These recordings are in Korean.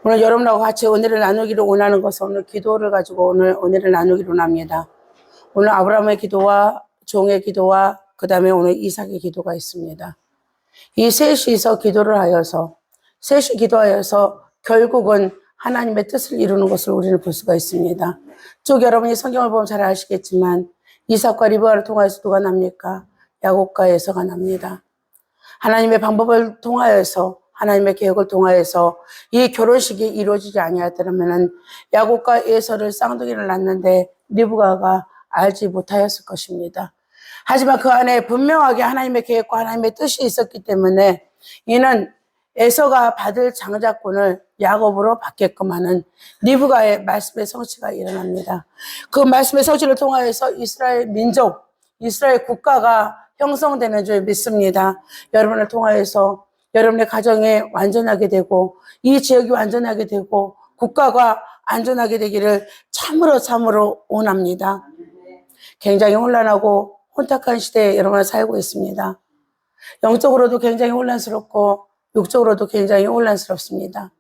오늘 여러분하고 같이 은혜를 나누기를 원하는 것은 오늘 기도를 가지고 오늘 은혜를 나누기로 합니다. 오늘 아브라함의 기도와 종의 기도와 그 다음에 오늘 이삭의 기도가 있습니다. 이 셋이서 기도를 하여서 셋이 기도하여서 결국은 하나님의 뜻을 이루는 것을 우리는 볼 수가 있습니다. 쭉 여러분이 성경을 보면 잘 아시겠지만 이삭과 리브가를 통하여서 누가 납니까? 야곱과 에서가 납니다. 하나님의 방법을 통하여서 하나님의 계획을 통하여서 이 결혼식이 이루어지지 아니하였더라면 야곱과 에서를 쌍둥이를 낳는데 리브가가 알지 못하였을 것입니다. 하지만 그 안에 분명하게 하나님의 계획과 하나님의 뜻이 있었기 때문에 이는 에서가 받을 장자권을 야곱으로 받게끔 하는 리브가의 말씀의 성취가 일어납니다. 그 말씀의 성취를 통하여서 이스라엘 민족, 이스라엘 국가가 형성되는 줄 믿습니다. 여러분을 통하여서 여러분의 가정이 완전하게 되고 이 지역이 완전하게 되고 국가가 안전하게 되기를 참으로 원합니다. 굉장히 혼란하고 혼탁한 시대에 여러분은 살고 있습니다. 영적으로도 굉장히 혼란스럽고 육적으로도 굉장히 혼란스럽습니다.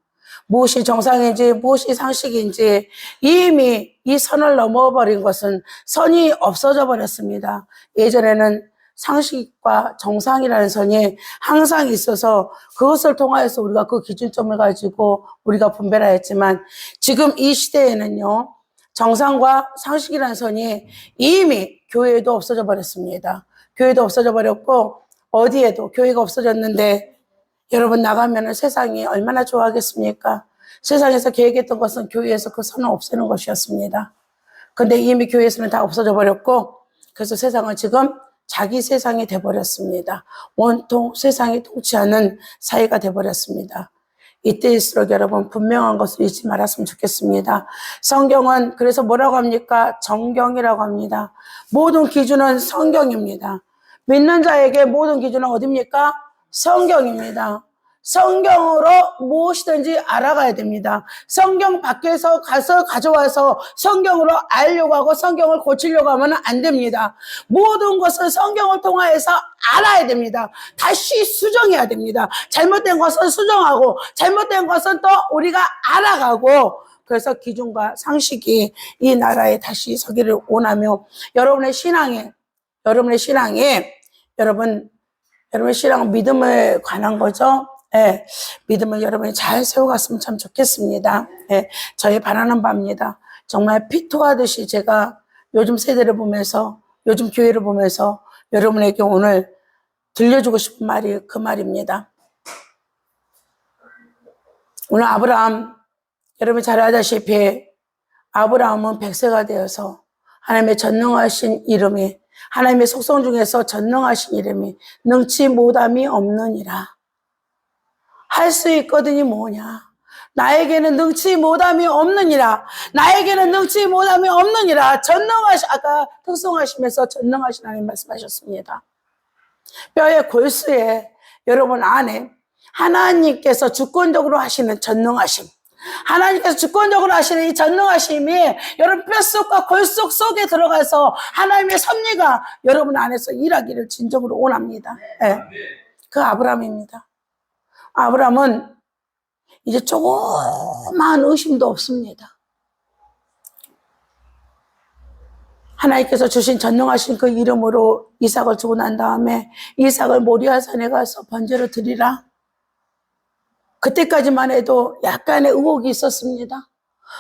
무엇이 정상인지 무엇이 상식인지 이미 이 선을 넘어버린 것은 선이 없어져 버렸습니다. 예전에는 상식과 정상이라는 선이 항상 있어서 그것을 통하여서 우리가 그 기준점을 가지고 우리가 분별해야 했지만 지금 이 시대에는요, 정상과 상식이라는 선이 이미 교회에도 없어져 버렸습니다. 교회도 없어져 버렸고 어디에도 교회가 없어졌는데 여러분 나가면 세상이 얼마나 좋아하겠습니까? 세상에서 계획했던 것은 교회에서 그 선을 없애는 것이었습니다. 근데 이미 교회에서는 다 없어져 버렸고 그래서 세상은 지금 자기 세상이 돼버렸습니다. 온통 세상이 통치하는 사회가 돼버렸습니다. 이때일수록 여러분 분명한 것을 잊지 말았으면 좋겠습니다. 성경은 그래서 뭐라고 합니까? 정경이라고 합니다. 모든 기준은 성경입니다. 믿는 자에게 모든 기준은 어디입니까? 성경입니다. 성경으로 무엇이든지 알아가야 됩니다. 성경 밖에서 가서 가져와서 성경으로 알려고 하고 성경을 고치려고 하면 안 됩니다. 모든 것은 성경을 통하여서 알아야 됩니다. 다시 수정해야 됩니다. 잘못된 것은 수정하고 잘못된 것은 또 우리가 알아가고 그래서 기준과 상식이 이 나라에 다시 서기를 원하며 여러분의 신앙에 여러분의 신앙은 믿음에 관한 거죠. 예, 믿음을 여러분이 잘 세워갔으면 참 좋겠습니다. 예, 저희 바라는 바입니다. 정말 피토하듯이 제가 요즘 세대를 보면서, 요즘 교회를 보면서 여러분에게 오늘 들려주고 싶은 말이 그 말입니다. 오늘 아브라함, 여러분이 잘 아다시피 아브라함은 100세가 되어서 하나님의 전능하신 이름이 하나님의 속성 중에서 전능하신 이름이 능치 못함이 없느니라. 할 수 있거든이 뭐냐? 나에게는 능치 못함이 없느니라. 나에게는 능치 못함이 없느니라. 아까 특성하시면서 전능하신 하나님 말씀하셨습니다. 뼈의 골수에 여러분 안에 하나님께서 주권적으로 하시는 전능하심, 하나님께서 주권적으로 하시는 이 전능하심이 여러분 뼛속과 골속 속에 들어가서 하나님의 섭리가 여러분 안에서 일하기를 진정으로 원합니다. 네. 그 아브라함입니다. 아브라함은 이제 조그마한 의심도 없습니다. 하나님께서 주신 전능하신 그 이름으로 이삭을 주고 난 다음에 이삭을 모리아 산에 가서 번제로 드리라. 그때까지만 해도 약간의 의혹이 있었습니다.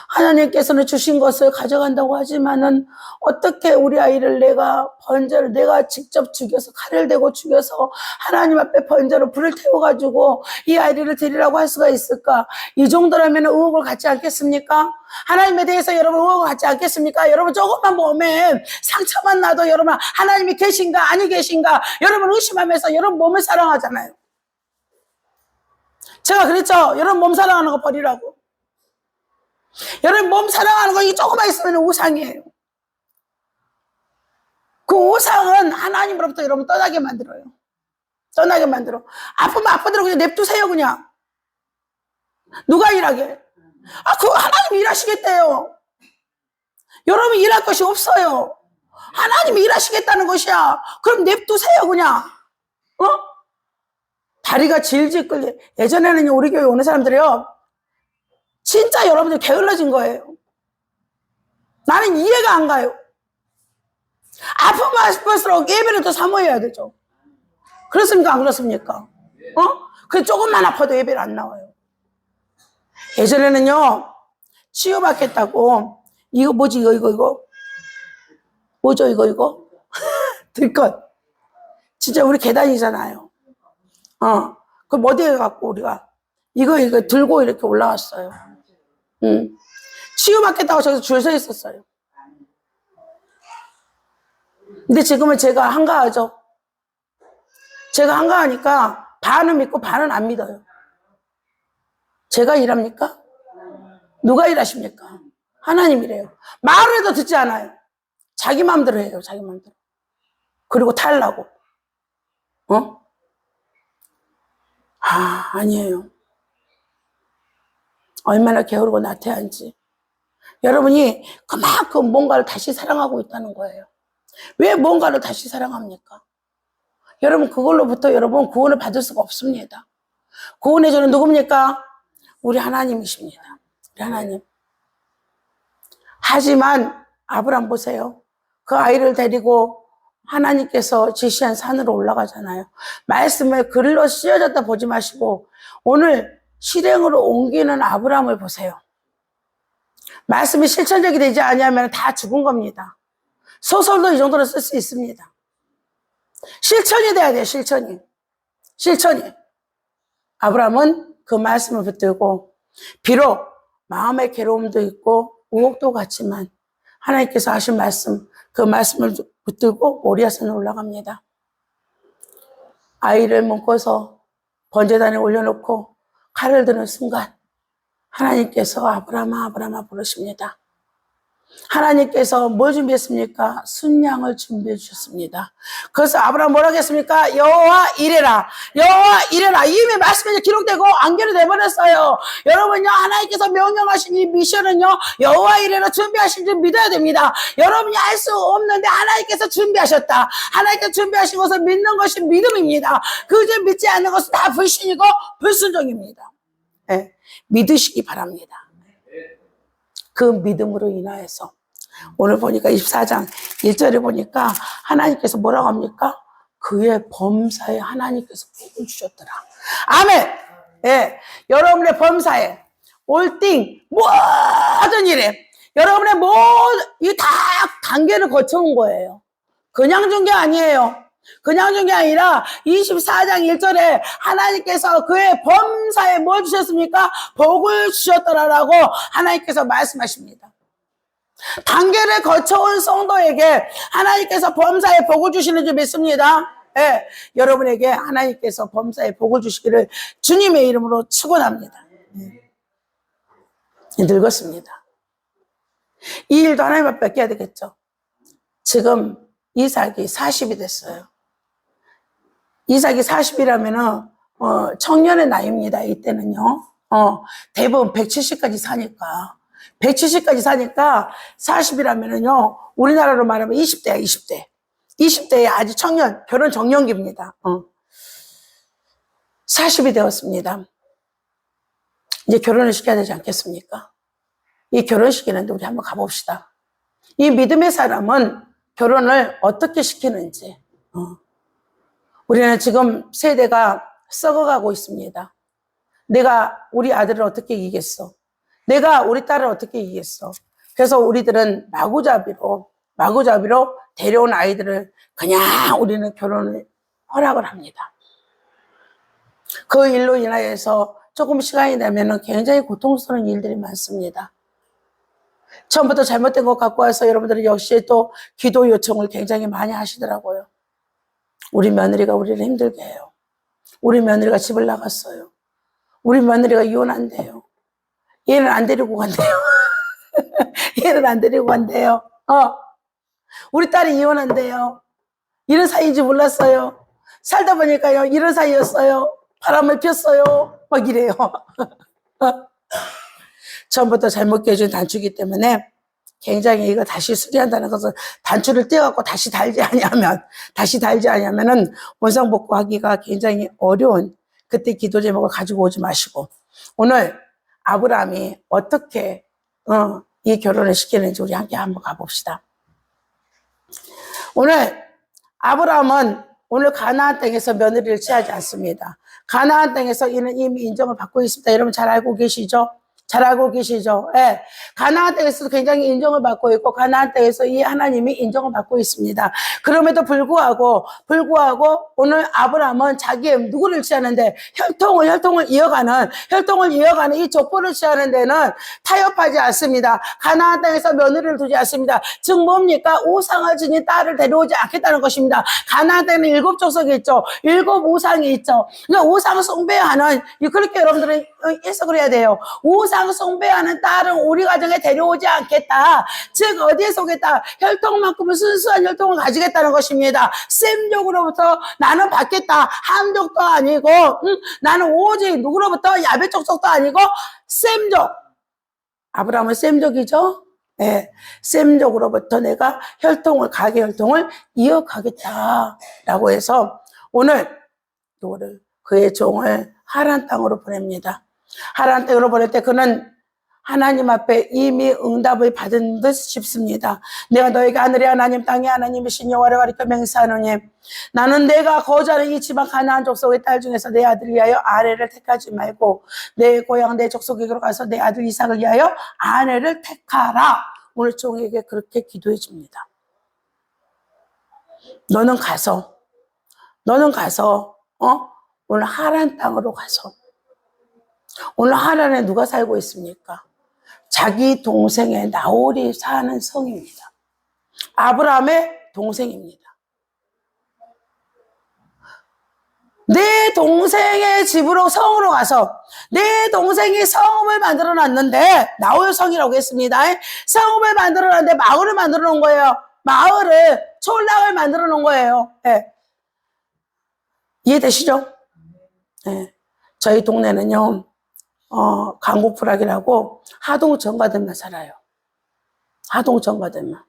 하나님께서는 주신 것을 가져간다고 하지만은 어떻게 우리 아이를 내가 직접 죽여서 칼을 대고 죽여서 하나님 앞에 번제로 불을 태워가지고 이 아이를 드리라고 할 수가 있을까? 이 정도라면 의혹을 갖지 않겠습니까? 하나님에 대해서 여러분 의혹을 갖지 않겠습니까? 여러분 조금만 보면 상처만 나도 여러분 하나님이 계신가 아니 계신가 여러분 의심하면서 여러분 몸을 사랑하잖아요. 제가 그랬죠. 여러분 몸 사랑하는 거 버리라고. 여러분 몸 사랑하는 거 이 조금만 있으면 우상이에요. 그 우상은 하나님으로부터 여러분 떠나게 만들어요. 떠나게 만들어. 아프면 아프더라도 그냥 냅두세요 그냥. 누가 일하게? 그거 하나님 일하시겠대요. 여러분 일할 것이 없어요. 하나님이 일하시겠다는 것이야. 그럼 냅두세요 그냥. 다리가 질질 끌려. 예전에는 우리 교회 오는 사람들이요. 진짜 여러분들 게을러진 거예요. 나는 이해가 안 가요. 아프면 아플수록 예배를 더 사모해야 되죠. 그렇습니까? 안 그렇습니까? 그 조금만 아파도 예배를 안 나와요. 예전에는요, 치유받겠다고, 이거 뭐지, 이거. 뭐죠, 이거? 들것. 진짜 우리 계단이잖아요. 그럼 어디에 갖고 우리가, 이거 들고 이렇게 올라왔어요. 치유받겠다고 저기서 줄 서 있었어요. 근데 지금은 제가 한가하죠. 제가 한가하니까 반은 믿고 반은 안 믿어요. 제가 일합니까? 누가 일하십니까? 하나님이래요. 말을 해도 듣지 않아요. 자기 마음대로 해요. 자기 마음대로. 그리고 탈라고. 아니에요. 얼마나 게으르고 나태한지. 여러분이 그만큼 뭔가를 다시 사랑하고 있다는 거예요. 왜 뭔가를 다시 사랑합니까? 여러분, 그걸로부터 여러분 구원을 받을 수가 없습니다. 구원의 주는 누굽니까? 우리 하나님이십니다. 우리 하나님. 하지만 아브람 보세요. 그 아이를 데리고 하나님께서 지시한 산으로 올라가잖아요. 말씀을 글로 쓰여졌다 보지 마시고 오늘 실행으로 옮기는 아브람을 보세요. 말씀이 실천적이 되지 않으면 다 죽은 겁니다. 소설도 이 정도로 쓸 수 있습니다. 실천이 돼야 돼요. 실천이. 아브람은 그 말씀을 붙들고 비록 마음의 괴로움도 있고 우혹도 같지만 하나님께서 하신 말씀, 그 말씀을 붙들고 모리아산에 올라갑니다. 아이를 묶어서 번제단에 올려놓고 칼을 드는 순간 하나님께서 아브라함아 부르십니다. 하나님께서 뭘 준비했습니까? 순양을 준비해 주셨습니다. 그래서 아브라함 뭐라고 했습니까? 여호와 이래라. 여호와 이래라. 이미 말씀이 기록되고 안결이 돼버렸어요. 여러분요, 하나님께서 명령하신 이 미션은요, 여호와 이래라 준비하신 줄 믿어야 됩니다. 여러분이 알 수 없는데 하나님께서 준비하셨다. 하나님께서 준비하신 것을 믿는 것이 믿음입니다. 그저 믿지 않는 것은 다 불신이고 불순종입니다. 네, 믿으시기 바랍니다. 그 믿음으로 인하여서 오늘 보니까 24장 1절에 보니까 하나님께서 뭐라고 합니까? 그의 범사에 하나님께서 복을 주셨더라. 아멘. 예, 여러분의 범사에 올띵 모든 일에 여러분의 모든 이 다 단계를 거쳐온 거예요. 그냥 준 게 아니에요. 그냥 준 게 아니라 24장 1절에 하나님께서 그의 범사에 뭘 주셨습니까? 복을 주셨더라라고 하나님께서 말씀하십니다. 단계를 거쳐온 성도에게 하나님께서 범사에 복을 주시는 줄 믿습니다. 네, 여러분에게 하나님께서 범사에 복을 주시기를 주님의 이름으로 축원합니다. 네. 늙었습니다. 이 일도 하나님 앞에 뺏겨야 되겠죠. 지금 이삭이 40이 됐어요. 이삭이 40이라면은, 청년의 나이입니다. 이때는요. 대부분 170까지 사니까. 170까지 사니까 40이라면은요, 우리나라로 말하면 20대야, 20대. 20대에 아주 청년, 결혼 정년기입니다. 40이 되었습니다. 이제 결혼을 시켜야 되지 않겠습니까? 이 결혼식이는데 우리 한번 가봅시다. 이 믿음의 사람은 결혼을 어떻게 시키는지, 우리는 지금 세대가 썩어가고 있습니다. 내가 우리 아들을 어떻게 이기겠어? 내가 우리 딸을 어떻게 이기겠어? 그래서 우리들은 마구잡이로 데려온 아이들을 그냥 우리는 결혼을 허락을 합니다. 그 일로 인하여서 조금 시간이 되면 굉장히 고통스러운 일들이 많습니다. 처음부터 잘못된 것 갖고 와서 여러분들은 역시 또 기도 요청을 굉장히 많이 하시더라고요. 우리 며느리가 우리를 힘들게 해요. 우리 며느리가 집을 나갔어요. 우리 며느리가 이혼한대요. 얘는 안 데리고 간대요. 얘는 안 데리고 간대요. 우리 딸이 이혼한대요. 이런 사이인지 몰랐어요. 살다 보니까요, 이런 사이였어요. 바람을 폈어요. 막 이래요. 처음부터 잘못 깨진 단추기 때문에 굉장히 이거 다시 수리한다는 것은 단추를 떼어갖고 다시 달지 아니하면은 원상복구하기가 굉장히 어려운 그때 기도 제목을 가지고 오지 마시고 오늘 아브라함이 어떻게 이 결혼을 시키는지 우리 함께 한번 가봅시다. 오늘 아브라함은 오늘 가나안 땅에서 며느리를 취하지 않습니다. 가나안 땅에서 이는 이미 인정을 받고 있습니다. 여러분 잘 알고 계시죠? 잘 알고 계시죠? 예. 가나안 땅에서도 굉장히 인정을 받고 있고 가나안 땅에서 이 하나님이 인정을 받고 있습니다. 그럼에도 불구하고 오늘 아브라함은 자기의 누구를 취하는데 혈통을 이어가는 이 족보를 취하는 데는 타협하지 않습니다. 가나안 땅에서 며느리를 두지 않습니다. 즉 뭡니까? 우상을 지닌 딸을 데려오지 않겠다는 것입니다. 가나안 땅에는 7 족속이 있죠. 7 우상이 있죠. 그러니까 우상 숭배하는 그렇게 여러분들은 해석을 해야 돼요. 우상 숭배하는 딸은 우리 가정에 데려오지 않겠다. 즉 어디에 속겠다? 혈통만큼은 순수한 혈통을 가지겠다는 것입니다. 셈족으로부터 나는 받겠다. 함족도 아니고 나는 오직 누구로부터 야벳 족속도 아니고 셈족. 아브라함은 셈족이죠. 네, 셈족으로부터 내가 가계 혈통을 이어가겠다라고 해서 오늘 누구를 그의 종을 하란 땅으로 보냅니다. 하란 땅으로 보낼 때 그는 하나님 앞에 이미 응답을 받은 듯 싶습니다. 내가 너에게 하늘의 하나님 땅의 하나님이신 여호와를 가리켜 맹세하노니 나는 내가 거주하는 이 지방 가나안 족속의 딸 중에서 내 아들을 위하여 아내를 택하지 말고 내 고향 내 족속에게로 가서 내 아들 이삭을 위하여 아내를 택하라. 오늘 종에게 그렇게 기도해 줍니다. 너는 가서 오늘 하란 땅으로 가서 오늘 하란에 누가 살고 있습니까? 자기 동생의 나홀이 사는 성입니다. 아브라함의 동생입니다. 내 동생의 집으로 성으로 가서 내 동생이 성읍을 만들어 놨는데 나홀 성이라고 했습니다. 성읍을 만들어 놨는데 마을을 만들어 놓은 거예요. 촌락을 만들어 놓은 거예요. 네. 이해되시죠? 네. 저희 동네는요. 강북불락이라고 하동 정가들만 살아요. 하동 정가들만.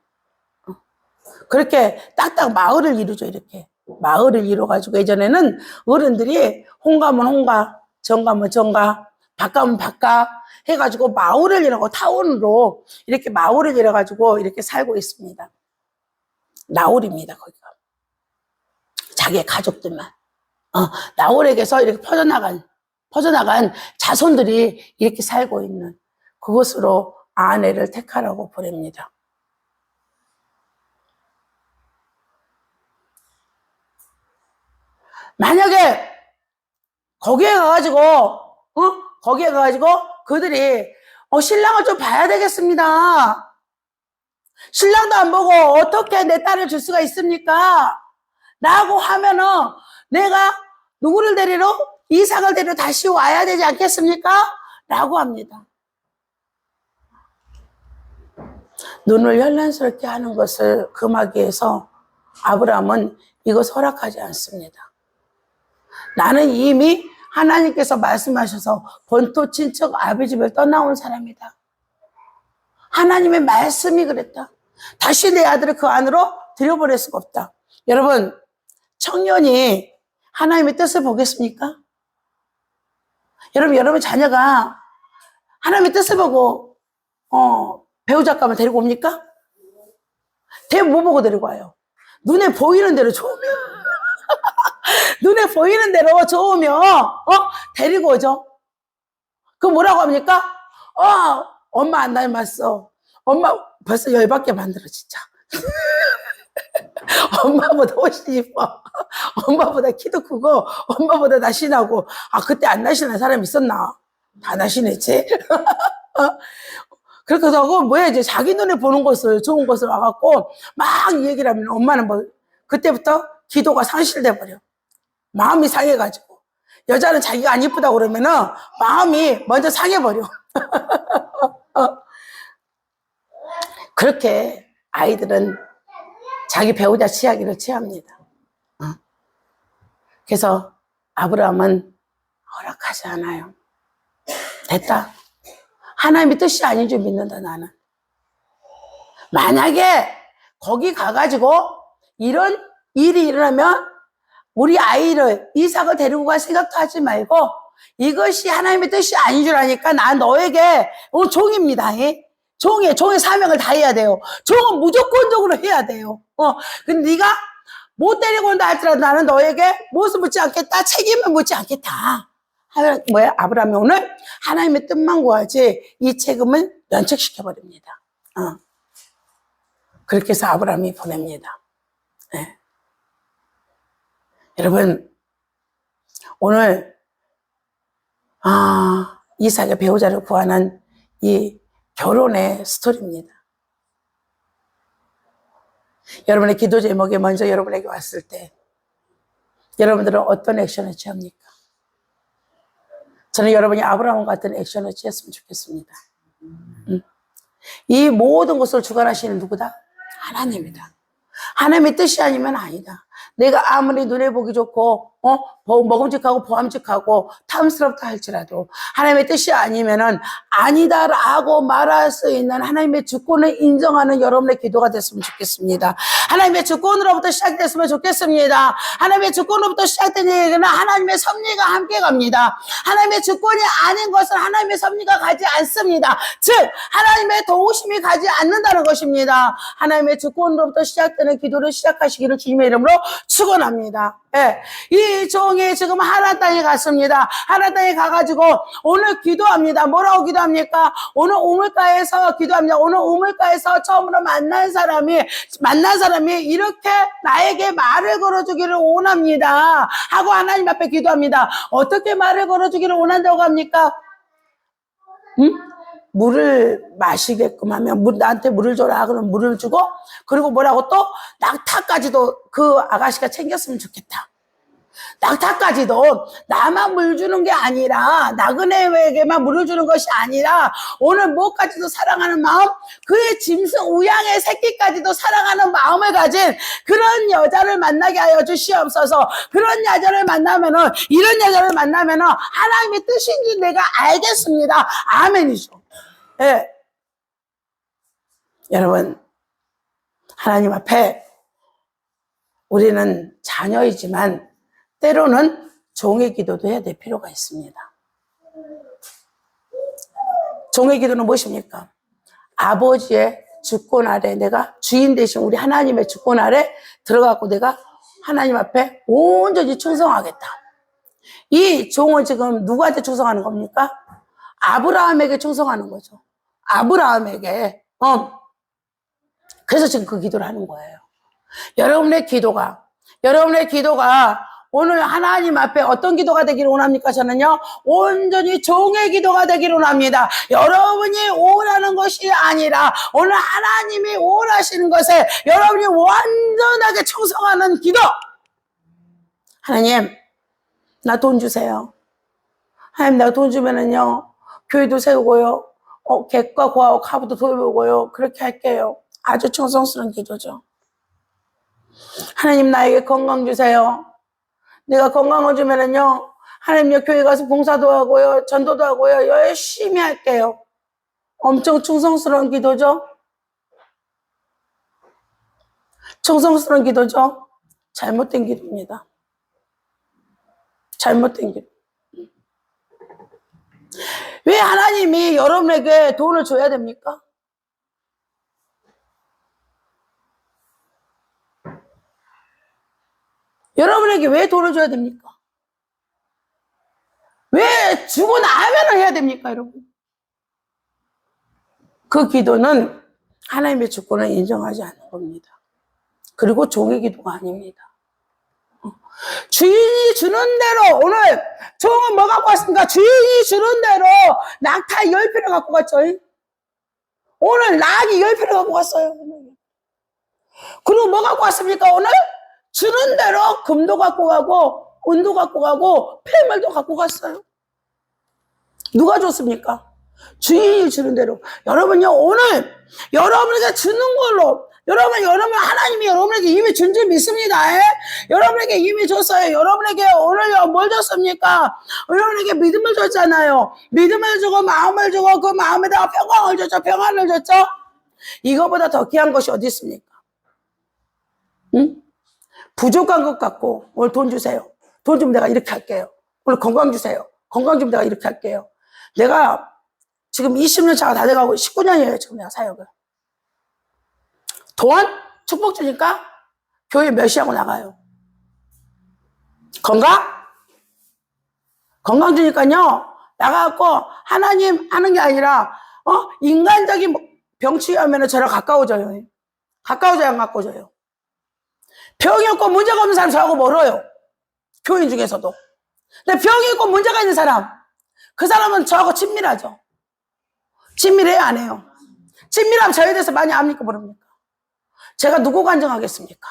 그렇게 딱딱 마을을 이루죠, 이렇게. 마을을 이뤄가지고 예전에는 어른들이 홍 가면 홍가, 정 가면 정가, 박 가면 박가 해가지고 마을을 이뤄고 타운으로 이렇게 마을을 이뤄가지고 이렇게 살고 있습니다. 나홀입니다, 거기가. 자기의 가족들만. 나홀에게서 이렇게 퍼져나간 자손들이 이렇게 살고 있는 그곳으로 아내를 택하라고 보냅니다. 만약에 거기에 가가지고 그들이 신랑을 좀 봐야 되겠습니다. 신랑도 안 보고 어떻게 내 딸을 줄 수가 있습니까? 라고 하면은 내가 누구를 데리러? 이삭을 데리러 다시 와야 되지 않겠습니까? 라고 합니다. 눈을 현란스럽게 하는 것을 금하기 위해서 아브라함은 이것을 허락하지 않습니다. 나는 이미 하나님께서 말씀하셔서 본토 친척 아비 집을 떠나온 사람이다. 하나님의 말씀이 그랬다. 다시 내 아들을 그 안으로 들여보낼 수가 없다. 여러분, 청년이 하나님의 뜻을 보겠습니까? 여러분 자녀가 하나님의 뜻을 보고 배우자감을 데리고 옵니까? 뭐 보고 데리고 와요? 눈에 보이는 대로 좋으면 눈에 보이는 대로 좋으면 데리고 오죠. 그 뭐라고 합니까? 엄마 안 닮았어. 엄마 벌써 열받게 만들어 진짜. 엄마보다 훨씬 이뻐. 엄마보다 키도 크고 엄마보다 날씬하고. 그때 안 날씬한 사람이 있었나? 다 날씬했지. 그렇게 하고 이제 자기 눈에 보는 것을 좋은 것을 와갖고 막 이 얘기를 하면 엄마는 그때부터 기도가 상실돼 버려. 마음이 상해가지고. 여자는 자기가 안 이쁘다고 그러면은 마음이 먼저 상해버려. 그렇게 아이들은 자기 배우자 취하기를 취합니다. 그래서 아브라함은 허락하지 않아요. 됐다. 하나님의 뜻이 아닌 줄 믿는다, 나는. 만약에 거기 가가지고 이런 일이 일어나면 우리 아이를, 이삭을 데리고 갈 생각도 하지 말고 이것이 하나님의 뜻이 아닌 줄 아니까 나 너에게 오늘 종입니다. 종의 사명을 다해야 돼요. 종은 무조건적으로 해야 돼요. 근데 네가 못 데리고 온다 할지라도 나는 너에게 무엇을 묻지 않겠다. 책임을 묻지 않겠다. 뭐야? 아브라함이 오늘 하나님의 뜻만 구하지 이 책임을 면책시켜버립니다. 그렇게 해서 아브라함이 보냅니다. 네. 여러분, 오늘 이삭의 배우자를 구하는 이 결혼의 스토리입니다. 여러분의 기도 제목이 먼저 여러분에게 왔을 때 여러분들은 어떤 액션을 취합니까? 저는 여러분이 아브라함 같은 액션을 취했으면 좋겠습니다. 이 모든 것을 주관하시는 누구다? 하나님이다. 하나님의 뜻이 아니면 아니다. 내가 아무리 눈에 보기 좋고 먹음직하고 보암직하고 탐스럽다 할지라도 하나님의 뜻이 아니면은 아니다라고 말할 수 있는 하나님의 주권을 인정하는 여러분의 기도가 됐으면 좋겠습니다. 하나님의 주권으로부터 시작됐으면 좋겠습니다. 하나님의 주권으로부터 시작된 얘기는 하나님의 섭리가 함께 갑니다. 하나님의 주권이 아닌 것은 하나님의 섭리가 가지 않습니다. 즉 하나님의 도우심이 가지 않는다는 것입니다. 하나님의 주권으로부터 시작되는 기도를 시작하시기를 주님의 이름으로 축원합니다. 네. 이 종이 지금 하나님 땅에 갔습니다. 하나님 땅에 가가지고 오늘 기도합니다. 뭐라고 기도합니까? 오늘 우물가에서 기도합니다. 오늘 우물가에서 처음으로 만난 사람이 이렇게 나에게 말을 걸어주기를 원합니다. 하고 하나님 앞에 기도합니다. 어떻게 말을 걸어주기를 원한다고 합니까? 물을 마시게끔 하면 나한테 물을 줘라. 그럼 물을 주고 그리고 뭐라고 또 낙타까지도 그 아가씨가 챙겼으면 좋겠다. 낙타까지도 나만 물 주는 게 아니라 나그네에게만 물을 주는 것이 아니라 오늘 무엇까지도 사랑하는 마음, 그의 짐승 우양의 새끼까지도 사랑하는 마음을 가진 그런 여자를 만나게 하여 주시옵소서. 그런 여자를 만나면은 이런 여자를 만나면은 하나님의 뜻인지 내가 알겠습니다. 아멘이죠. 네. 여러분, 하나님 앞에 우리는 자녀이지만 때로는 종의 기도도 해야 될 필요가 있습니다. 종의 기도는 무엇입니까? 아버지의 주권 아래 내가 주인 대신 우리 하나님의 주권 아래 들어가고 내가 하나님 앞에 온전히 충성하겠다. 이 종은 지금 누구한테 충성하는 겁니까? 아브라함에게 충성하는 거죠. 아브라함에게. 그래서 지금 그 기도를 하는 거예요. 여러분의 기도가 오늘 하나님 앞에 어떤 기도가 되기를 원합니까? 저는요, 온전히 종의 기도가 되기를 원합니다. 여러분이 원하는 것이 아니라 오늘 하나님이 원하시는 것에 여러분이 완전하게 충성하는 기도. 하나님, 나 돈 주세요. 하나님, 나 돈 주면은요, 교회도 세우고요, 객과 고아와 카부도 돌보고요, 그렇게 할게요. 아주 충성스러운 기도죠. 하나님, 나에게 건강 주세요. 내가 건강을 주면은요, 하나님요, 교회 가서 봉사도 하고요, 전도도 하고요, 열심히 할게요. 엄청 충성스러운 기도죠? 충성스러운 기도죠? 잘못된 기도입니다. 잘못된 기도. 왜 하나님이 여러분에게 돈을 줘야 됩니까? 여러분에게 왜 돈을 줘야 됩니까? 왜 주고 나면 해야 됩니까, 여러분? 그 기도는 하나님의 주권을 인정하지 않는 겁니다. 그리고 종의 기도가 아닙니다. 주인이 주는 대로, 오늘 종은 뭐 갖고 왔습니까? 주인이 주는 대로 낙타 10피를 갖고 갔죠. 오늘 낙이 10피를 갖고 갔어요. 그리고 뭐 갖고 왔습니까? 오늘 주는 대로 금도 갖고 가고 은도 갖고 가고 폐물도 갖고 갔어요. 누가 줬습니까? 주인이 주는 대로. 여러분요, 오늘 여러분에게 주는 걸로 여러분 하나님이 여러분에게 이미 준 줄 믿습니다. 여러분에게 이미 줬어요. 여러분에게 오늘요 뭘 줬습니까? 여러분에게 믿음을 줬잖아요. 믿음을 주고 마음을 주고 그 마음에다가 평강을 줬죠. 평안을 줬죠. 이거보다 더 귀한 것이 어디 있습니까? 응? 부족한 것 같고 오늘 돈 주세요. 돈 주면 내가 이렇게 할게요. 오늘 건강 주세요. 건강 좀 내가 이렇게 할게요. 내가 지금 20년 차가 다 돼가고 19년이에요. 지금 내가 사역을. 돈? 축복 주니까 교회 몇 시 하고 나가요. 건강? 건강 주니까요. 나가갖고 하나님 하는 게 아니라 인간적인 병치유하면 저랑 가까워져요. 가까워져야 안 가까워져요. 병이 없고 문제가 없는 사람 저하고 멀어요. 교인 중에서도. 근데 병이 있고 문제가 있는 사람, 그 사람은 저하고 친밀하죠. 친밀해요, 안 해요? 친밀하면 저에 대해서 많이 압니까, 모릅니까? 제가 누구 간증하겠습니까?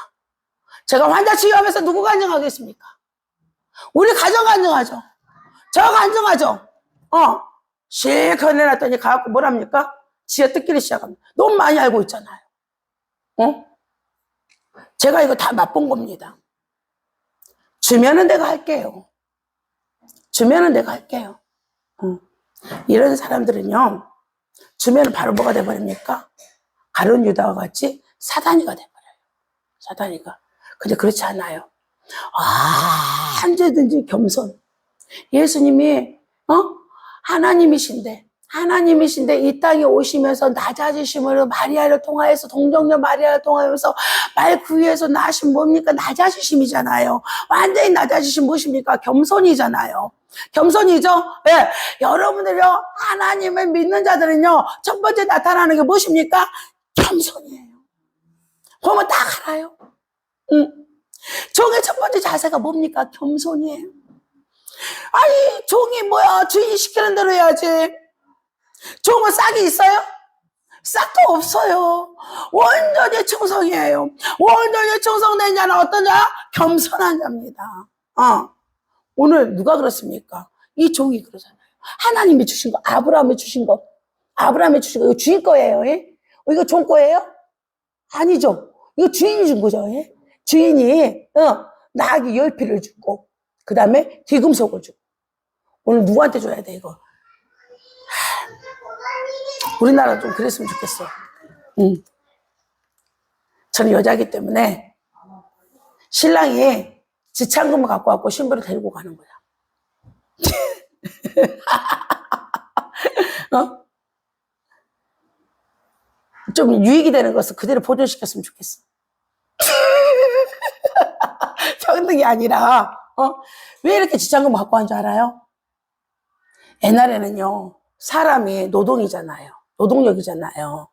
제가 환자 치유하면서 누구 간증하겠습니까? 우리 가정 간증하죠. 저 간증하죠. 실컷 내놨더니 가갖고 뭐랍니까? 지어 뜯기를 시작합니다. 너무 많이 알고 있잖아요. 제가 이거 다 맛본 겁니다. 주면은 내가 할게요. 주면은 내가 할게요. 이런 사람들은요, 주면은 바로 뭐가 돼버립니까? 가룟 유다와 같이 사단이가 돼버려요. 사단이가. 근데 그렇지 않아요. 언제든지 겸손. 예수님이 하나님이신데 이 땅에 오시면서 낮아지심으로 마리아를 통하여서 동정녀 마리아를 통하여서 말 그 위에서 나신 뭡니까? 낮아지심이잖아요. 완전히 낮아지심 무엇입니까? 겸손이잖아요. 겸손이죠? 네. 여러분들요, 하나님을 믿는 자들은요, 첫 번째 나타나는 게 무엇입니까? 겸손이에요. 보면 딱 알아요. 종의 첫 번째 자세가 뭡니까? 겸손이에요. 아니, 종이 뭐야? 주인이 시키는 대로 해야지. 종은 싹이 있어요? 싹도 없어요. 완전히 충성이에요. 완전히 충성된 자는 어떤 자? 겸손한 자입니다. 오늘 누가 그렇습니까? 이 종이 그러잖아요. 하나님이 주신 거, 아브라함이 주신 거, 이거 주인 거예요. 예? 이거 종 거예요? 아니죠. 이거 주인이 준 거죠. 예? 주인이 나에게 10피를 주고 그 다음에 귀금속을 주고. 오늘 누구한테 줘야 돼 이거? 우리나라 좀 그랬으면 좋겠어. 저는 여자이기 때문에 신랑이 지창금을 갖고 왔고 신부를 데리고 가는 거야. 좀 유익이 되는 것을 그대로 보존시켰으면 좋겠어. 평등이 아니라 왜 이렇게 지창금을 갖고 온 줄 알아요? 옛날에는요, 사람이 노동이잖아요. 노동력이잖아요.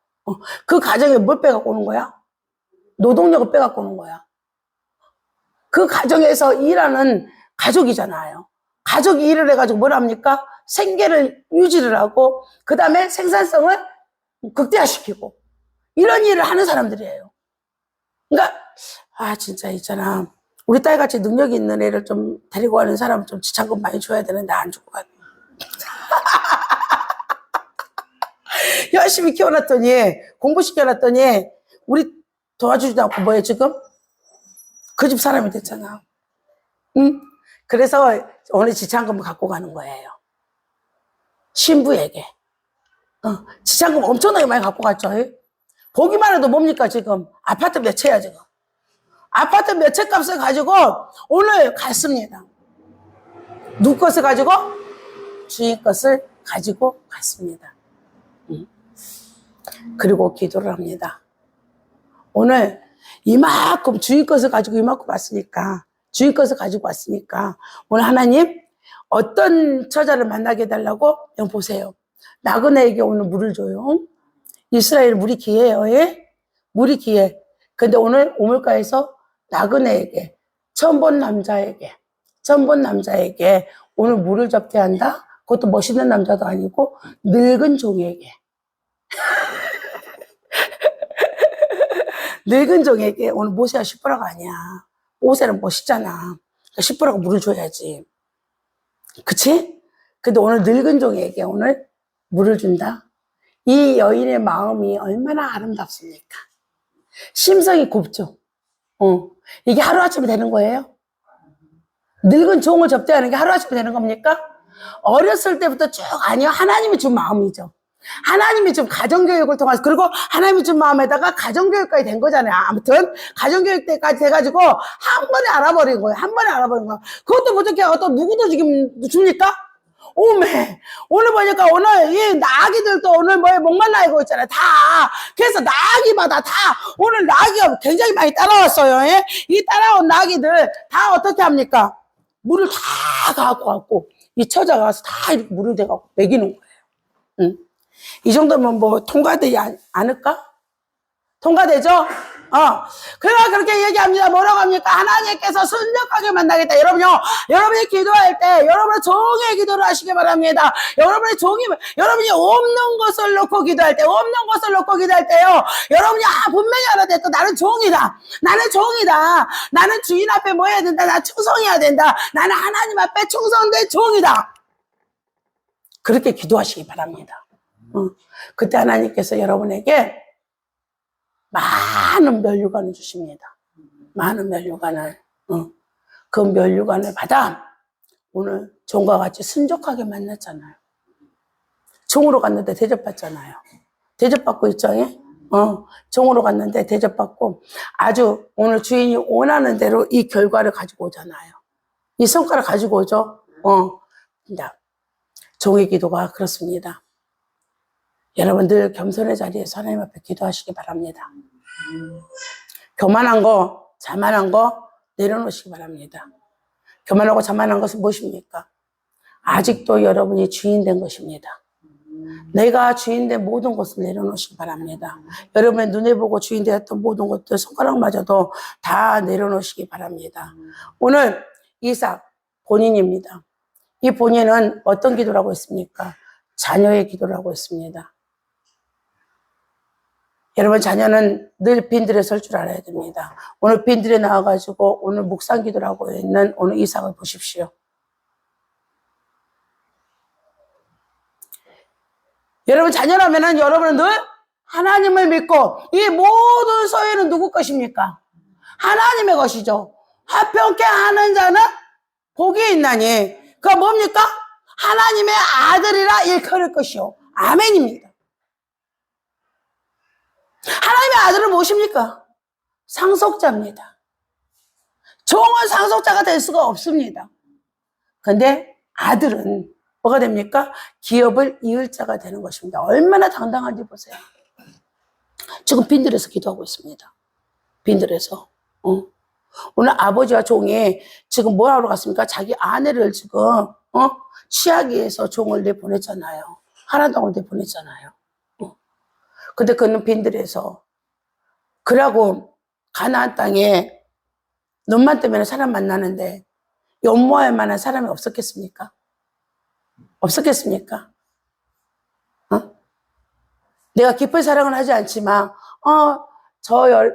그 가정에 뭘 빼갖고 오는 거야? 노동력을 빼갖고 오는 거야. 그 가정에서 일하는 가족이잖아요. 가족이 일을 해가지고 뭘 합니까? 생계를 유지를 하고 그 다음에 생산성을 극대화시키고 이런 일을 하는 사람들이에요. 그러니까 진짜 있잖아, 우리 딸같이 능력이 있는 애를 좀 데리고 가는 사람은 좀 지창금 많이 줘야 되는데 안 주고 가네. 열심히 키워놨더니, 공부시켜놨더니, 우리 도와주지도 않고 뭐해, 지금? 그 집 사람이 됐잖아. 응? 그래서 오늘 지창금을 갖고 가는 거예요. 신부에게. 지창금 엄청나게 많이 갖고 갔죠. 보기만 해도 뭡니까, 지금? 아파트 몇 채야, 지금? 아파트 몇 채 값을 가지고 오늘 갔습니다. 누구 것을 가지고? 주인 것을 가지고 갔습니다. 그리고 기도를 합니다. 오늘 이만큼 주인 것을 가지고 이만큼 왔으니까, 주인 것을 가지고 왔으니까 오늘 하나님 어떤 처자를 만나게 해달라고? 여기 보세요. 나그네에게 오늘 물을 줘요. 이스라엘 물이 귀해요. 예? 물이 귀해. 근데 오늘 우물가에서 나그네에게, 처음 본 남자에게 오늘 물을 접대한다? 그것도 멋있는 남자도 아니고 늙은 종에게. 늙은 종에게. 오늘 모세가 10%가 아니야. 모세는 멋있잖아. 10%가 물을 줘야지. 그치? 근데 오늘 늙은 종에게 오늘 물을 준다? 이 여인의 마음이 얼마나 아름답습니까? 심성이 곱죠? 이게 하루아침에 되는 거예요? 늙은 종을 접대하는 게 하루아침에 되는 겁니까? 어렸을 때부터 쭉 아니요. 하나님이 준 마음이죠. 하나님이 준 가정교육을 통해서, 그리고 하나님이 준 마음에다가 가정교육까지 된 거잖아요. 아무튼 가정교육 때까지 돼가지고 한 번에 알아버린 거예요. 한 번에 알아버린 거예요. 그것도 부족해. 또 누구도 지금 줍니까? 오메. 오늘 보니까 오늘 이 나귀들도 오늘 뭐에 목말라 이고 있잖아요. 다. 그래서 나귀마다 다 오늘 나귀가 굉장히 많이 따라왔어요. 예? 이 따라온 나귀들 다 어떻게 합니까? 물을 다 갖고 왔고 이 처자가 가서 다 이렇게 물을 대갖고 먹이는 거예요. 응? 이 정도면 뭐 통과되지 않을까? 통과되죠? 그래가 그렇게 얘기합니다. 뭐라고 합니까? 하나님께서 순적하게 만나겠다. 여러분요, 여러분이 기도할 때, 여러분은 종의 기도를 하시기 바랍니다. 여러분이 없는 것을 놓고 기도할 때, 없는 것을 놓고 기도할 때요, 여러분이, 분명히 알아듣고, 나는 종이다. 나는 종이다. 나는 주인 앞에 뭐 해야 된다. 나 충성해야 된다. 나는 하나님 앞에 충성된 종이다. 그렇게 기도하시기 바랍니다. 그때 하나님께서 여러분에게 많은 면류관을 주십니다. 많은 면류관을. 그 면류관을 받아 오늘 종과 같이 순종하게 만났잖아요. 종으로 갔는데 대접받잖아요. 대접받고 있죠. 종으로 갔는데 대접받고 아주 오늘 주인이 원하는 대로 이 결과를 가지고 오잖아요. 이 성과를 가지고 오죠. 종의 기도가 그렇습니다. 여러분 늘 겸손의 자리에서 하나님 앞에 기도하시기 바랍니다. 교만한 거, 자만한 거 내려놓으시기 바랍니다. 교만하고 자만한 것은 무엇입니까? 아직도 여러분이 주인 된 것입니다. 내가 주인 된 모든 것을 내려놓으시기 바랍니다. 여러분의 눈에 보고 주인 되었던 모든 것들 손가락마저도 다 내려놓으시기 바랍니다. 오늘 이삭 본인입니다. 이 본인은 어떤 기도라고 했습니까? 자녀의 기도라고 했습니다. 여러분 자녀는 늘 빈들에 설 줄 알아야 됩니다. 오늘 빈들에 나와가지고 오늘 묵상 기도를 하고 있는 오늘 이삭을 보십시오. 여러분 자녀라면은 여러분은 늘 하나님을 믿고 이 모든 소유는 누구 것입니까? 하나님의 것이죠. 화평케 하는 자는 복이 있나니 그가 뭡니까? 하나님의 아들이라 일컬을 것이요. 아멘입니다. 하나님의 아들은 무엇입니까? 상속자입니다. 종은 상속자가 될 수가 없습니다. 근데 아들은 뭐가 됩니까? 기업을 이을 자가 되는 것입니다. 얼마나 당당한지 보세요. 지금 빈들에서 기도하고 있습니다. 빈들에서. 오늘 아버지와 종이 지금 뭐 하러 갔습니까? 자기 아내를 지금 취하기 위해서 종을 내보냈잖아요. 하란당을 내보냈잖아요. 근데 그는 빈들에서 그러고 가나안 땅에 눈만 뜨면 사람 만나는데 연모할 만한 사람이 없었겠습니까? 없었겠습니까? 내가 깊은 사랑을 하지 않지만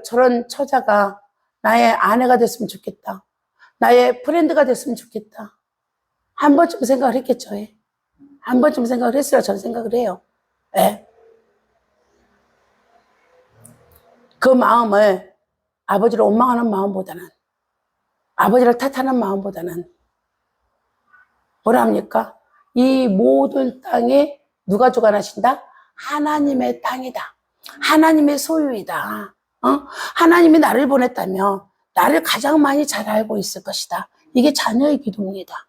저런 처자가 나의 아내가 됐으면 좋겠다. 나의 프렌드가 됐으면 좋겠다. 한 번쯤 생각을 했겠죠. 한 번쯤 생각을 했어요. 저는 생각을 해요. 예. 그 마음을 아버지를 원망하는 마음보다는 아버지를 탓하는 마음보다는 뭐라 합니까? 이 모든 땅에 누가 주관하신다? 하나님의 땅이다. 하나님의 소유이다. 하나님이 나를 보냈다며 나를 가장 많이 잘 알고 있을 것이다. 이게 자녀의 기도입니다.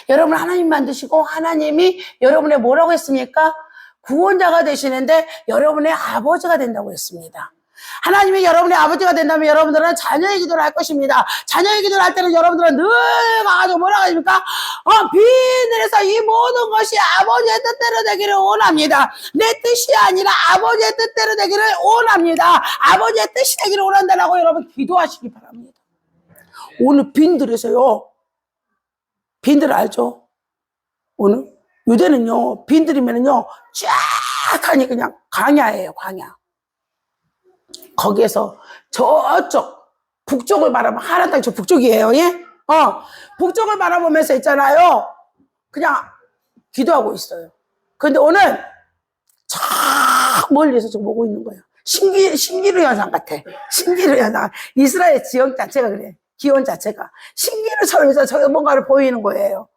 여러분 하나님 만드시고 하나님이 여러분의 뭐라고 했습니까? 구원자가 되시는데 여러분의 아버지가 된다고 했습니다. 하나님이 여러분의 아버지가 된다면 여러분들은 자녀의 기도를 할 것입니다. 자녀의 기도를 할 때는 여러분들은 늘 가가지고 뭐라고 하십니까? 빈들에서 이 모든 것이 아버지의 뜻대로 되기를 원합니다. 내 뜻이 아니라 아버지의 뜻대로 되기를 원합니다. 아버지의 뜻이 되기를 원한다라고 여러분 기도하시기 바랍니다. 오늘 빈들에서요. 빈들 알죠? 오늘 유대는요. 빈들이면은요. 쫙 하니 그냥 광야예요. 광야. 거기에서 저쪽 북쪽을 바라보면 하란 땅이 저 북쪽이에요. 예? 북쪽을 바라보면서 있잖아요. 그냥 기도하고 있어요. 근데 오늘 저 멀리서 좀 보고 있는 거예요. 신기루 현상 같아. 신기루 현상. 이스라엘 지형 자체가 그래. 기온 자체가 신기루 서에서 저기 뭔가를 보이는 거예요.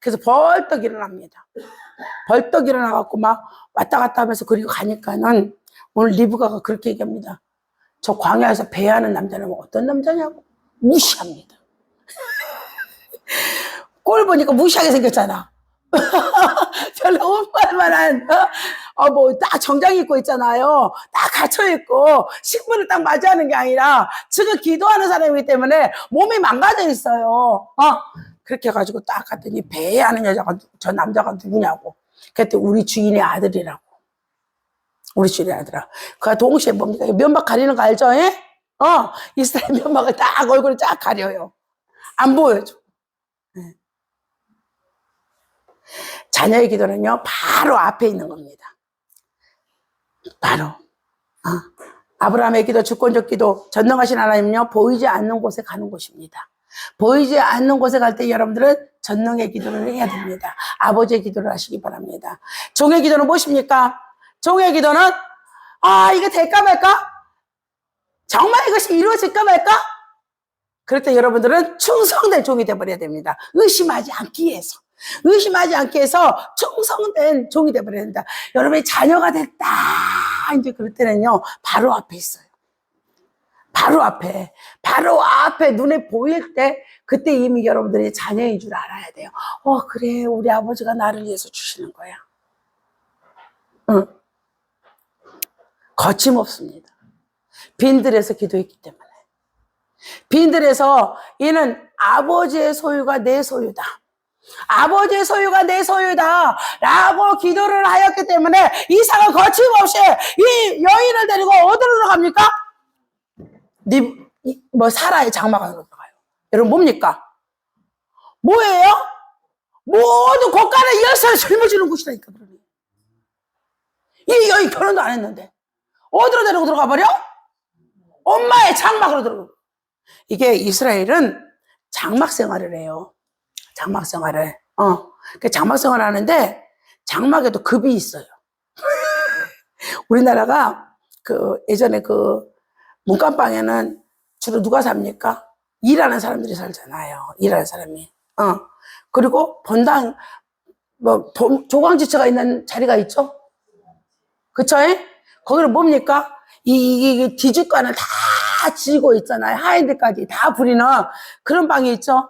그래서 벌떡 일어납니다. 벌떡 일어나갖고 막 왔다 갔다 하면서 그리고 가니까는 오늘 리브가가 그렇게 얘기합니다. 저 광야에서 배회하는 남자는 어떤 남자냐고 무시합니다. 꼴 보니까 무시하게 생겼잖아. 별로 오만한, 뭐, 딱 정장 입고 있잖아요. 딱 갇혀있고, 식물을 딱 맞이하는 게 아니라, 지금 기도하는 사람이기 때문에 몸이 망가져 있어요. 그렇게 해가지고 딱 갔더니, 배회하는 여자가, 저 남자가 누구냐고. 그때 우리 주인의 아들이라고. 우리 주인의 아들아. 그 동시에 뭡니까? 면박 가리는 거 알죠? 예? 이스라엘 면박을 딱 얼굴을 쫙 가려요. 안 보여줘. 자녀의 기도는요, 바로 앞에 있는 겁니다. 바로. 아브라함의 기도, 주권적 기도, 전능하신 하나님은요, 보이지 않는 곳에 가는 곳입니다. 보이지 않는 곳에 갈 때 여러분들은 전능의 기도를 해야 됩니다. 아버지의 기도를 하시기 바랍니다. 종의 기도는 무엇입니까? 종의 기도는, 이게 될까 말까? 정말 이것이 이루어질까 말까? 그럴 때 여러분들은 충성된 종이 되어버려야 됩니다. 의심하지 않기 위해서. 의심하지 않기 위해서 충성된 종이 되어버려야 된다. 여러분이 자녀가 됐다. 이제 그럴 때는요, 바로 앞에 있어요. 바로 앞에 눈에 보일 때, 그때 이미 여러분들이 자녀인 줄 알아야 돼요. 그래, 우리 아버지가 나를 위해서 주시는 거야. 거침없습니다. 빈들에서 기도했기 때문에. 빈들에서 이는 아버지의 소유가 내 소유다. 아버지의 소유가 내 소유다. 라고 기도를 하였기 때문에 이삭은 거침없이 이 여인을 데리고 어디로 갑니까? 사라의 장막으로 들어가요. 여러분 뭡니까? 뭐예요? 모든 곳간의 열쇠를 짊어지는 곳이라니까. 이 여인 결혼도 안 했는데 어디로 데리고 들어가 버려? 엄마의 장막으로 들어가. 이게 이스라엘은 장막 생활을 해요. 장막 생활을. 장막 생활을 하는데 장막에도 급이 있어요. 우리나라가 예전에 문간방에는 주로 누가 삽니까? 일하는 사람들이 살잖아요. 일하는 사람이. 그리고 본당, 조광지처가 있는 자리가 있죠? 그쵸? 거기는 뭡니까? 이 뒤죽간을 다 지고 있잖아요. 하인들까지 다 부리는 그런 방이 있죠?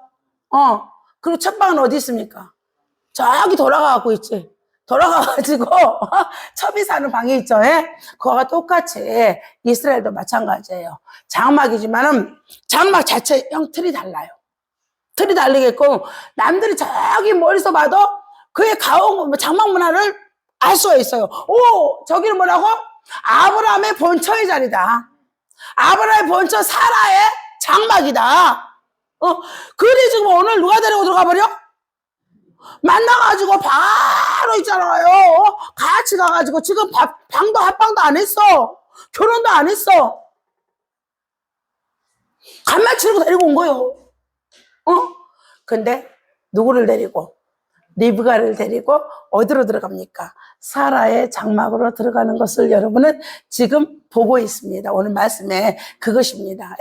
그리고 첫 방은 어디 있습니까? 저기 돌아가고 있지. 돌아가가지고 첩이 사는 방이 있죠. 그거가 똑같이 이스라엘도 마찬가지예요. 장막이지만은 장막 자체 형틀이 달라요. 틀이 다르겠고 남들이 저기 멀리서 봐도 그의 장막 문화를 알 수가 있어요. 저기는 뭐라고? 아브라함의 본처의 자리다. 아브라함의 본처 사라의 장막이다. 그래 지금 오늘 누가 데리고 들어가 버려? 만나가지고 바로 있잖아요. 같이 가가지고 지금 합방도 안 했어. 결혼도 안 했어. 간만 치르고 데리고 온 거예요. 근데 누구를 데리고? 리브가를 데리고 어디로 들어갑니까? 사라의 장막으로 들어가는 것을 여러분은 지금 보고 있습니다. 오늘 말씀에 그것입니다.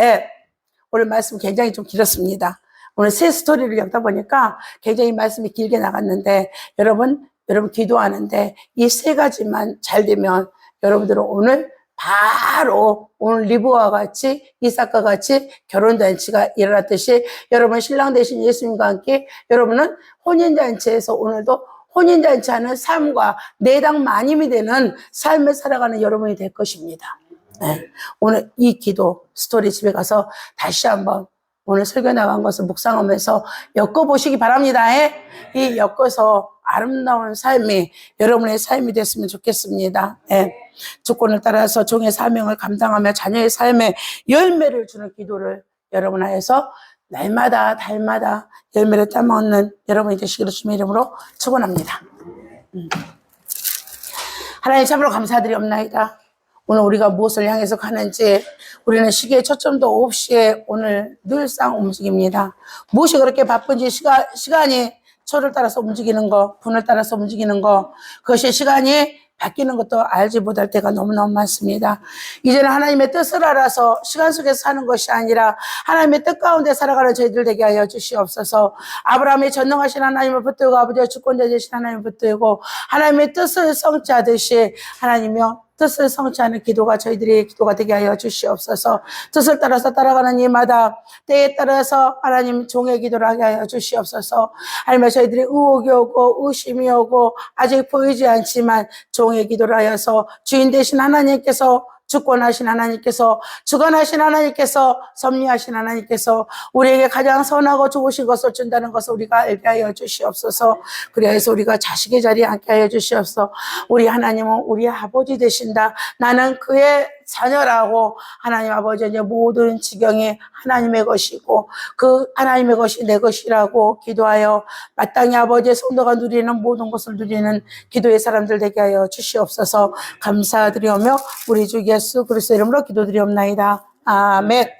오늘 말씀 굉장히 좀 길었습니다. 오늘 새 스토리를 읽다 보니까 굉장히 말씀이 길게 나갔는데 여러분 기도하는데 이 세 가지만 잘 되면 여러분들은 바로 오늘 리브와 같이 이삭과 같이 결혼잔치가 일어났듯이 여러분 신랑 되신 예수님과 함께 여러분은 혼인잔치에서 오늘도 혼인잔치하는 삶과 내당 마님이 되는 삶을 살아가는 여러분이 될 것입니다. 오늘 이 기도 스토리 집에 가서 다시 한번 오늘 설교 나간 것을 묵상하면서 엮어보시기 바랍니다. 이 엮어서 아름다운 삶이 여러분의 삶이 됐으면 좋겠습니다. 주권을 따라서 종의 사명을 감당하며 자녀의 삶에 열매를 주는 기도를 여러분 하여서 날마다 달마다 열매를 따먹는 여러분이 되시기를 주님의 이름으로 축원합니다. 하나님 참으로 감사드리옵나이다. 오늘 우리가 무엇을 향해서 가는지 우리는 시계의 초점도 없이 오늘 늘상 움직입니다. 무엇이 그렇게 바쁜지 시간이 초를 따라서 움직이는 거, 분을 따라서 움직이는 거, 그것이 시간이 바뀌는 것도 알지 못할 때가 너무너무 많습니다. 이제는 하나님의 뜻을 알아서 시간 속에서 사는 것이 아니라 하나님의 뜻 가운데 살아가는 저희들 되게 하여 주시옵소서. 아브라함의 전능하신 하나님을 붙들고 아버지의 주권자 되신 하나님을 붙들고 하나님의 뜻을 성취하듯이 하나님이여 뜻을 성취하는 기도가 저희들의 기도가 되게 하여 주시옵소서. 뜻을 따라서 따라가는 이마다 때에 따라서 하나님 종의 기도를 하게 하여 주시옵소서. 하나님 저희들이 의혹이 오고 의심이 오고 아직 보이지 않지만 종의 기도를 하여서 주인 되신 하나님께서 주권하신 하나님께서 주관하신 하나님께서 섭리하신 하나님께서 우리에게 가장 선하고 좋으신 것을 준다는 것을 우리가 알게 하여 주시옵소서. 그래서 우리가 자식의 자리에 앉게 하여 주시옵소서. 우리 하나님은 우리 아버지 되신다. 나는 그의 자녀라고 하나님 아버지의 모든 지경이 하나님의 것이고 그 하나님의 것이 내 것이라고 기도하여 마땅히 아버지의 성도가 누리는 모든 것을 누리는 기도의 사람들 되게 하여 주시옵소서. 감사드리오며 우리 주 예수 그리스도 이름으로 기도드리옵나이다. 아멘.